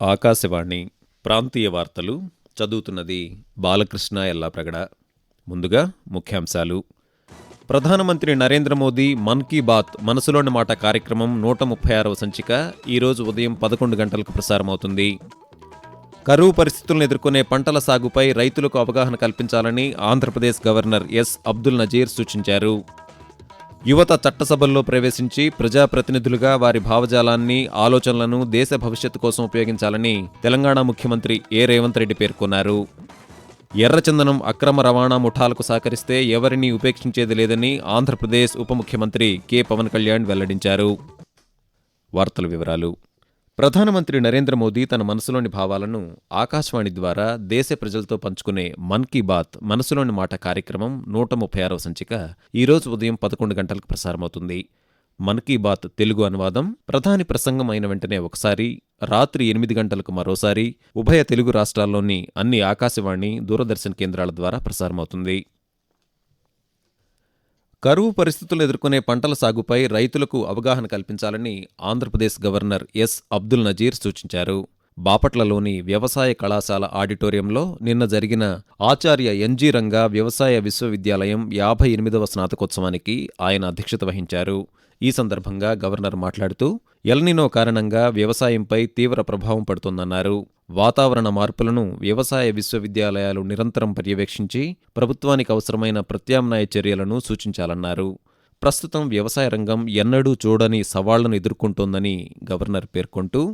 ఆకాశవాణి ప్రాంతీయ వార్తలు చదువుతున్నది బాలకృష్ణ ఎల్లాప్రగడ. ముందుగా ముఖ్యాంశాలు. ప్రధానమంత్రి నరేంద్ర మోదీ మన్ కీ బాత్ మనసులోని మాట కార్యక్రమం 136వ సంచిక ఈరోజు ఉదయం 11 గంటలకు ప్రసారమవుతుంది. కరువు పరిస్థితులను ఎదుర్కొనే పంటల సాగుపై రైతులకు అవగాహన కల్పించాలని ఆంధ్రప్రదేశ్ గవర్నర్ ఎస్ అబ్దుల్ నజీర్ సూచించారు. యువత చట్టసభల్లో ప్రవేశించి ప్రజాప్రతినిధులుగా వారి భావజాలాన్ని, ఆలోచనలను దేశ భవిష్యత్తు కోసం ఉపయోగించాలని తెలంగాణ ముఖ్యమంత్రి ఏ రేవంత్ రెడ్డి పేర్కొన్నారు. ఎర్రచందనం అక్రమ రవాణా ముఠాలకు సహకరిస్తే ఎవరినీ ఉపేక్షించేది లేదని ఆంధ్రప్రదేశ్ ఉప ముఖ్యమంత్రి కె పవన్ కళ్యాణ్ వెల్లడించారు. వార్తల వివరాలు. ప్రధానమంత్రి నరేంద్ర మోదీ తన మనసులోని భావాలను ఆకాశవాణి ద్వారా దేశ ప్రజలతో పంచుకునే మన్ కీ బాత్ మనసులోని మాట కార్యక్రమం 136వ సంచిక ఈరోజు ఉదయం 11 గంటలకు ప్రసారమవుతుంది. మన్ కీ బాత్ తెలుగు అనువాదం ప్రధాని ప్రసంగం అయిన వెంటనే ఒకసారి, రాత్రి 8 గంటలకు మరోసారి ఉభయ తెలుగు రాష్ట్రాల్లోని అన్ని ఆకాశవాణి, దూరదర్శన్ కేంద్రాల ద్వారా ప్రసారమవుతుంది. కరువు పరిస్థితులు ఎదుర్కొనే పంటల సాగుపై రైతులకు అవగాహన కల్పించాలని ఆంధ్రప్రదేశ్ గవర్నర్ ఎస్ అబ్దుల్ నజీర్ సూచించారు. బాపట్లలోని వ్యవసాయ కళాశాల ఆడిటోరియంలో నిన్న జరిగిన ఆచార్య ఎన్జీ రంగా వ్యవసాయ విశ్వవిద్యాలయం 58వ స్నాతకోత్సవానికి ఆయన అధ్యక్షత వహించారు. ఈ సందర్భంగా గవర్నర్ మాట్లాడుతూ ఎల్నినో కారణంగా వ్యవసాయంపై తీవ్ర ప్రభావం పడుతోందన్నారు. వాతావరణ మార్పులను వ్యవసాయ విశ్వవిద్యాలయాలు నిరంతరం పర్యవేక్షించి ప్రభుత్వానికి అవసరమైన ప్రత్యామ్నాయ చర్యలను సూచించాలన్నారు. ప్రస్తుతం వ్యవసాయ రంగం ఎన్నడూ చూడని సవాళ్లను ఎదుర్కొంటోందని గవర్నర్ పేర్కొంటూ,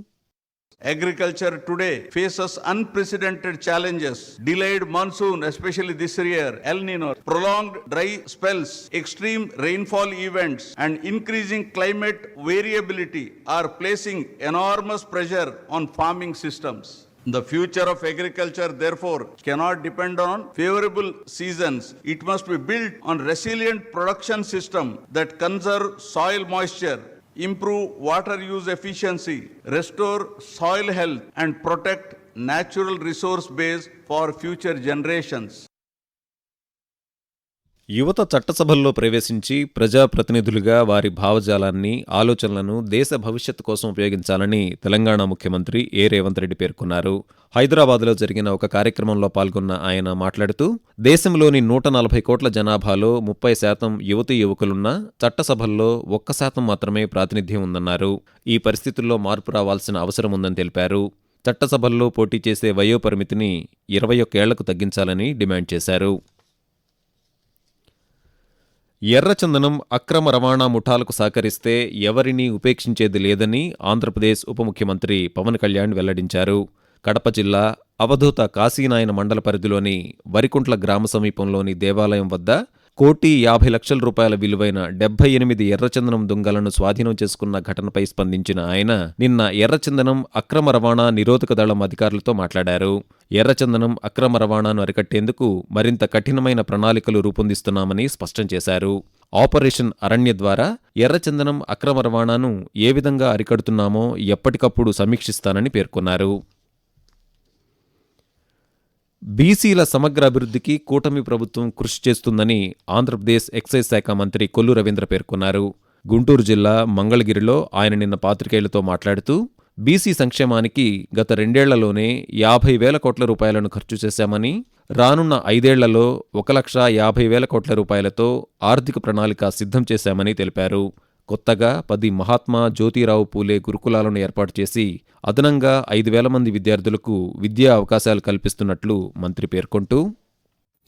Agriculture today faces unprecedented challenges. Delayed monsoon, especially this year, El Nino, prolonged dry spells, extreme rainfall events, and increasing climate variability are placing enormous pressure on farming systems. The future of agriculture, therefore, cannot depend on favorable seasons. It must be built on resilient production system that conserve soil moisture, improve water use efficiency, restore soil health, and protect natural resource base for future generations. యువత చట్టసభల్లో ప్రవేశించి ప్రజాప్రతినిధులుగా వారి భావజాలాన్ని, ఆలోచనలను దేశ భవిష్యత్తు కోసం ఉపయోగించాలని తెలంగాణ ముఖ్యమంత్రి ఏ రేవంత్ రెడ్డి పేర్కొన్నారు. హైదరాబాద్లో జరిగిన ఒక కార్యక్రమంలో పాల్గొన్న ఆయన మాట్లాడుతూ, దేశంలోని 140 కోట్ల జనాభాలో 30% యువతీ యువకులున్నా చట్టసభల్లో 1% మాత్రమే ప్రాతినిధ్యం ఉందన్నారు. ఈ పరిస్థితుల్లో మార్పు రావాల్సిన అవసరం ఉందని తెలిపారు. చట్టసభల్లో పోటీ చేసే వయోపరిమితిని 21 ఏళ్లకు తగ్గించాలని డిమాండ్ చేశారు. ఎర్రచందనం అక్రమ రవాణా ముఠాలకు సహకరిస్తే ఎవరినీ ఉపేక్షించేది లేదని ఆంధ్రప్రదేశ్ ఉప ముఖ్యమంత్రి పవన్ కళ్యాణ్ వెల్లడించారు. కడప జిల్లా అవధూత కాశీనాయన మండల పరిధిలోని వరికుంట్ల గ్రామ సమీపంలోని దేవాలయం వద్ద 1,50,00,000 రూపాయల విలువైన 78 ఎర్రచందనం దుంగలను స్వాధీనం చేసుకున్న ఘటనపై స్పందించిన ఆయన నిన్న ఎర్రచందనం అక్రమ రవాణా నిరోధక దళం అధికారులతో మాట్లాడారు. ఎర్రచందనం అక్రమ రవాణాను అరికట్టేందుకు మరింత కఠినమైన ప్రణాళికలు రూపొందిస్తున్నామని స్పష్టం చేశారు. ఆపరేషన్ అరణ్య ద్వారా ఎర్రచందనం అక్రమ రవాణాను ఏ విధంగా అరికడుతున్నామో ఎప్పటికప్పుడు సమీక్షిస్తానని పేర్కొన్నారు. బీసీల సమగ్ర అభివృద్ధికి కూటమి ప్రభుత్వం కృషి చేస్తుందని ఆంధ్రప్రదేశ్ ఎక్సైజ్ శాఖ మంత్రి కొల్లు రవీంద్ర పేర్కొన్నారు. గుంటూరు జిల్లా మంగళగిరిలో ఆయన నిన్న పాత్రికేయులతో మాట్లాడుతూ, బీసీ సంక్షేమానికి గత 2 ఏళ్లలోనే 50,000 కోట్ల రూపాయలను ఖర్చు చేశామని, రానున్న 5 ఏళ్లలో 1,50,000 కోట్ల రూపాయలతో ఆర్థిక ప్రణాళిక సిద్ధం చేశామని తెలిపారు. కొత్తగా 10 మహాత్మా జ్యోతిరావు పూలే గురుకులాలను ఏర్పాటు చేసి అదనంగా 5,000 మంది విద్యార్థులకు విద్యా అవకాశాలు కల్పిస్తున్నట్లు మంత్రి పేర్కొంటూ,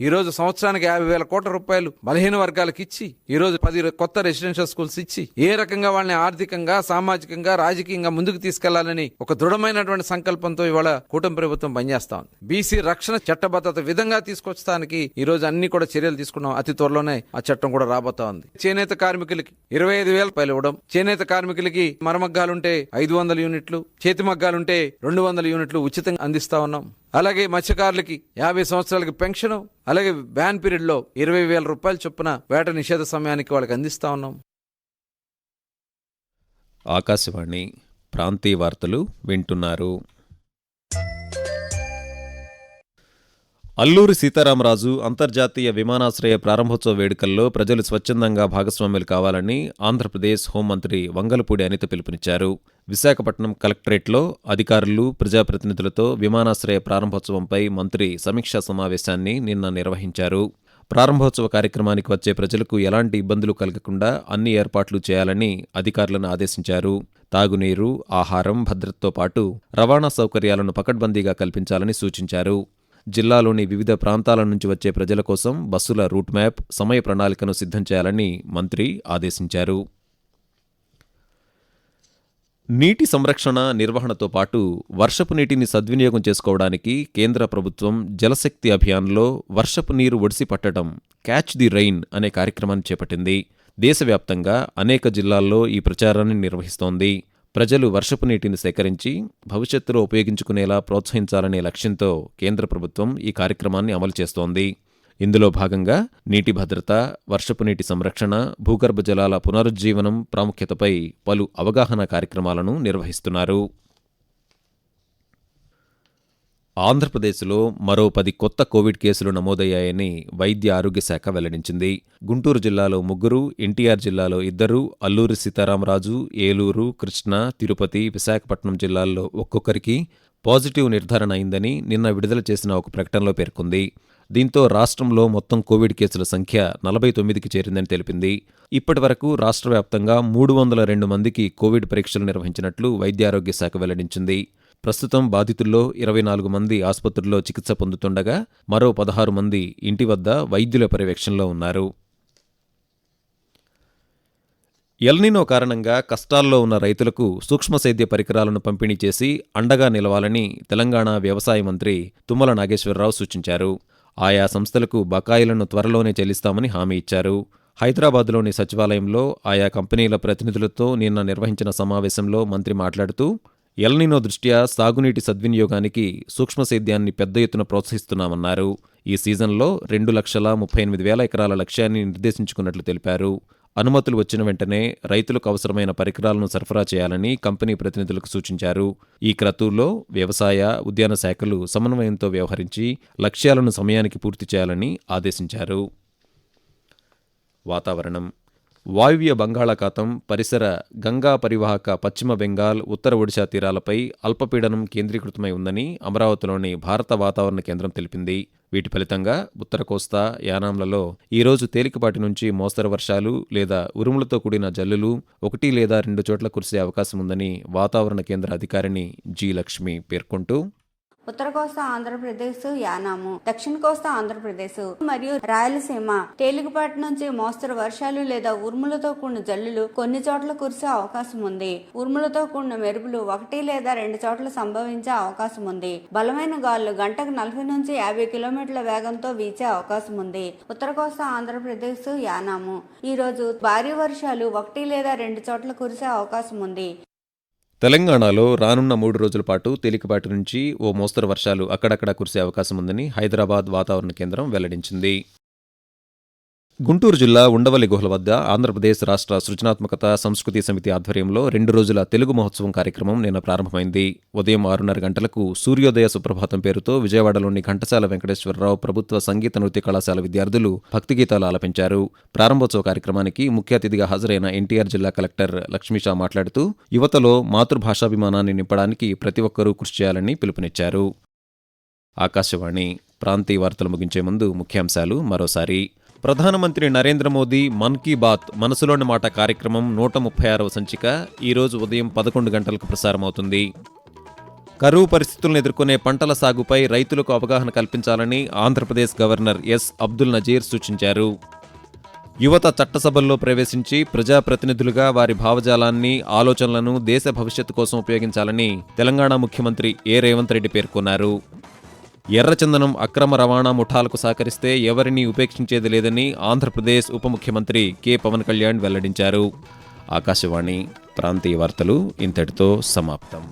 ఈరోజు సంవత్సరానికి 50,000 కోట్ల రూపాయలు బలహీన వర్గాలకు ఇచ్చి, ఈరోజు 10 కొత్త రెసిడెన్షియల్ స్కూల్స్ ఇచ్చి ఏ రకంగా వాళ్ళని ఆర్థికంగా, సామాజికంగా, రాజకీయంగా ముందుకు తీసుకెళ్లాలని ఒక దృఢమైనటువంటి సంకల్పంతో ఇవాళ కూటమి ప్రభుత్వం పనిచేస్తా ఉంది. బీసీ రక్షణ చట్టబద్ధత విధంగా తీసుకొచ్చడానికి ఈ రోజు అన్ని కూడా చర్యలు తీసుకున్నాం. అతి త్వరలోనే ఆ చట్టం కూడా రాబోతా ఉంది. చేనేత కార్మికులకి 25,000 రూపాయలు ఇవ్వడం, చేనేత కార్మికులకి మరమగ్గాలుంటే 500 యూనిట్లు, చేతి మగ్గాలుంటే 200 యూనిట్లు ఉచితంగా అందిస్తా ఉన్నాం. అలాగే మత్స్యకారులకి 50 సంవత్సరాలకి పెన్షన్, అలాగే బ్యాన్ పీరియడ్ లో 20,000 రూపాయల చొప్పున వేట నిషేధ సమయానికి వాళ్ళకి అందిస్తా ఉన్నాం. ఆకాశవాణి ప్రాంతీయ వార్తలు వింటున్నారు. అల్లూరి సీతారామరాజు అంతర్జాతీయ విమానాశ్రయ ప్రారంభోత్సవ వేడుకల్లో ప్రజలు స్వచ్ఛందంగా భాగస్వాములు కావాలని ఆంధ్రప్రదేశ్ హోంమంత్రి వంగలపూడి అనిత పిలుపునిచ్చారు. విశాఖపట్నం కలెక్టరేట్లో అధికారులు, ప్రజాప్రతినిధులతో విమానాశ్రయ ప్రారంభోత్సవంపై మంత్రి సమీక్షా సమావేశాన్ని నిన్న నిర్వహించారు. ప్రారంభోత్సవ కార్యక్రమానికి వచ్చే ప్రజలకు ఎలాంటి ఇబ్బందులు కలగకుండా అన్ని ఏర్పాట్లు చేయాలని అధికారులను ఆదేశించారు. తాగునీరు, ఆహారం, భద్రతతో పాటు రవాణా సౌకర్యాలను పకడ్బందీగా కల్పించాలని సూచించారు. జిల్లాలోని వివిధ ప్రాంతాల నుంచి వచ్చే ప్రజల కోసం బస్సుల రూట్ మ్యాప్, సమయ ప్రణాళికను సిద్ధం చేయాలని మంత్రి ఆదేశించారు. నీటి సంరక్షణ, నిర్వహణతో పాటు వర్షపు నీటిని సద్వినియోగం చేసుకోవడానికి కేంద్ర ప్రభుత్వం జలశక్తి అభియాన్లో వర్షపు నీరు ఒడిసి పట్టడం, క్యాచ్ ది రెయిన్ అనే కార్యక్రమాన్ని చేపట్టింది. దేశవ్యాప్తంగా అనేక జిల్లాల్లో ఈ ప్రచారాన్ని నిర్వహిస్తోంది. ప్రజలు వర్షపు నీటిని సేకరించి భవిష్యత్తులో ఉపయోగించుకునేలా ప్రోత్సహించాలనే లక్ష్యంతో కేంద్ర ప్రభుత్వం ఈ కార్యక్రమాన్ని అమలు చేస్తోంది. ఇందులో భాగంగా నీటి భద్రత, వర్షపు నీటి సంరక్షణ, భూగర్భ జలాల పునరుజ్జీవనం ప్రాముఖ్యతపై పలు అవగాహన కార్యక్రమాలను నిర్వహిస్తున్నారు. ఆంధ్రప్రదేశ్లో మరో 10 కొత్త కోవిడ్ కేసులు నమోదయ్యాయని వైద్య ఆరోగ్య శాఖ వెల్లడించింది. గుంటూరు జిల్లాలో 3, ఎన్టీఆర్ జిల్లాలో 2, అల్లూరి సీతారామరాజు, ఏలూరు, కృష్ణా, తిరుపతి, విశాఖపట్నం జిల్లాల్లో ఒక్కొక్కరికి పాజిటివ్ నిర్ధారణ అయిందని నిన్న విడుదల చేసిన ఒక ప్రకటనలో పేర్కొంది. దీంతో రాష్ట్రంలో మొత్తం కోవిడ్ కేసుల సంఖ్య 49కి చేరిందని తెలిపింది. ఇప్పటి వరకు రాష్ట్ర వ్యాప్తంగా 302 మందికి కోవిడ్ పరీక్షలు నిర్వహించినట్లు వైద్యారోగ్య శాఖ వెల్లడించింది. ప్రస్తుతం బాధితుల్లో 24 మంది ఆసుపత్రుల్లో చికిత్స పొందుతుండగా మరో 16 మంది ఇంటి వద్ద వైద్యుల పర్యవేక్షణలో ఉన్నారు. ఎల్నినో కారణంగా కష్టాల్లో ఉన్న రైతులకు సూక్ష్మ సేద్య పరికరాలను పంపిణీ చేసి అండగా నిలవాలని తెలంగాణ వ్యవసాయ మంత్రి తుమ్మల నాగేశ్వరరావు సూచించారు. ఆయా సంస్థలకు బకాయిలను త్వరలోనే చెల్లిస్తామని హామీ ఇచ్చారు. హైదరాబాద్లోని సచివాలయంలో ఆయా కంపెనీల ప్రతినిధులతో నిన్న నిర్వహించిన సమావేశంలో మంత్రి మాట్లాడుతూ, ఎల్నినో దృష్ట్యా సాగునీటి సద్వినియోగానికి సూక్ష్మ సేద్యాన్ని పెద్ద ఎత్తున ప్రోత్సహిస్తున్నామన్నారు. ఈ సీజన్లో 2,38,000 ఎకరాల లక్ష్యాన్ని నిర్దేశించుకున్నట్లు తెలిపారు. అనుమతులు వచ్చిన వెంటనే రైతులకు అవసరమైన పరికరాలను సరఫరా చేయాలని కంపెనీ ప్రతినిధులకు సూచించారు. ఈ క్రతువులో వ్యవసాయ, ఉద్యాన శాఖలు సమన్వయంతో వ్యవహరించి లక్ష్యాలను సమయానికి పూర్తి చేయాలని ఆదేశించారు. వాతావరణం. వాయువ్య బంగాళాఖాతం, పరిసర గంగా పరివాహక పశ్చిమ బెంగాల్, ఉత్తర ఒడిశా తీరాలపై అల్పపీడనం కేంద్రీకృతమై ఉందని అమరావతిలోని భారత వాతావరణ కేంద్రం తెలిపింది. వీటి ఫలితంగా ఉత్తర కోస్తా, యానాంలలో ఈరోజు తేలికపాటి నుంచి మోస్తరు వర్షాలు లేదా ఉరుములతో కూడిన జల్లులు 1 లేదా 2 చోట్ల కురిసే అవకాశం ఉందని వాతావరణ కేంద్ర అధికారిణి జి. లక్ష్మి పేర్కొంటూ, ఉత్తర కోస్తా ఆంధ్రప్రదేశ్, యానాము, దక్షిణ కోస్తా ఆంధ్రప్రదేశ్ మరియు రాయలసీమ తేలికపాటి నుంచి మోస్తరు వర్షాలు లేదా ఉరుములతో కూడిన జల్లులు కొన్ని చోట్ల కురిసే అవకాశం ఉంది. ఉరుములతో కూడిన మెరుపులు 1 లేదా 2 చోట్ల సంభవించే అవకాశం ఉంది. బలమైన గాలులు గంటకు 40 నుంచి 50 కిలోమీటర్ల వేగంతో వీచే అవకాశం ఉంది. ఉత్తర కోస్తా ఆంధ్రప్రదేశ్, యానాము ఈ రోజు భారీ వర్షాలు 1 లేదా 2 చోట్ల కురిసే అవకాశం ఉంది. తెలంగాణలో రానున్న 3 రోజుల పాటు తేలికపాటి నుంచి ఓ మోస్తరు వర్షాలు అక్కడక్కడా కురిసే అవకాశం ఉందని హైదరాబాద్ వాతావరణ కేంద్రం వెల్లడించింది. గుంటూరు జిల్లా ఉండవల్లి గుహల వద్ద ఆంధ్రప్రదేశ్ రాష్ట్ర సృజనాత్మకత సంస్కృతి సమితి ఆధ్వర్యంలో 2 రోజుల తెలుగు మహోత్సవం కార్యక్రమం నిన్న ప్రారంభమైంది. ఉదయం 6:30 గంటలకు సూర్యోదయ సుప్రభాతం పేరుతో విజయవాడలోని ఘంటసాల వెంకటేశ్వరరావు ప్రభుత్వ సంగీత నృత్య కళాశాల విద్యార్థులు భక్తి గీతాలు ఆలపించారు. ప్రారంభోత్సవ కార్యక్రమానికి ముఖ్య అతిథిగా హాజరైన ఎన్టీఆర్ జిల్లా కలెక్టర్ లక్ష్మీషా మాట్లాడుతూ, యువతలో మాతృభాషాభిమానాన్ని నింపడానికి ప్రతి ఒక్కరూ కృషి చేయాలని పిలుపునిచ్చారు. ఆకాశవాణి ప్రాంతీయ వార్తలు ముగించే ముందు ముఖ్యాంశాలు మరోసారి. ప్రధానమంత్రి నరేంద్ర మోదీ మన్ కీ బాత్ మనసులోని మాట కార్యక్రమం 136వ సంచిక ఈరోజు ఉదయం 11 గంటలకు ప్రసారమవుతుంది. కరువు పరిస్థితులను ఎదుర్కొనే పంటల సాగుపై రైతులకు అవగాహన కల్పించాలని ఆంధ్రప్రదేశ్ గవర్నర్ ఎస్. అబ్దుల్ నజీర్ సూచించారు. యువత చట్టసభల్లో ప్రవేశించి ప్రజాప్రతినిధులుగా వారి భావజాలాన్ని, ఆలోచనలను దేశ భవిష్యత్తు కోసం ఉపయోగించాలని తెలంగాణ ముఖ్యమంత్రి ఏ. రేవంత్ రెడ్డి పేర్కొన్నారు. ఎర్రచందనం అక్రమ రవాణా ముఠాలకు సహకరిస్తే ఎవరినీ ఉపేక్షించేది లేదని ఆంధ్రప్రదేశ్ ఉప ముఖ్యమంత్రి కె. పవన్ కళ్యాణ్ వెల్లడించారు. ఆకాశవాణి ప్రాంతీయ వార్తలు ఇంతటితో సమాప్తం.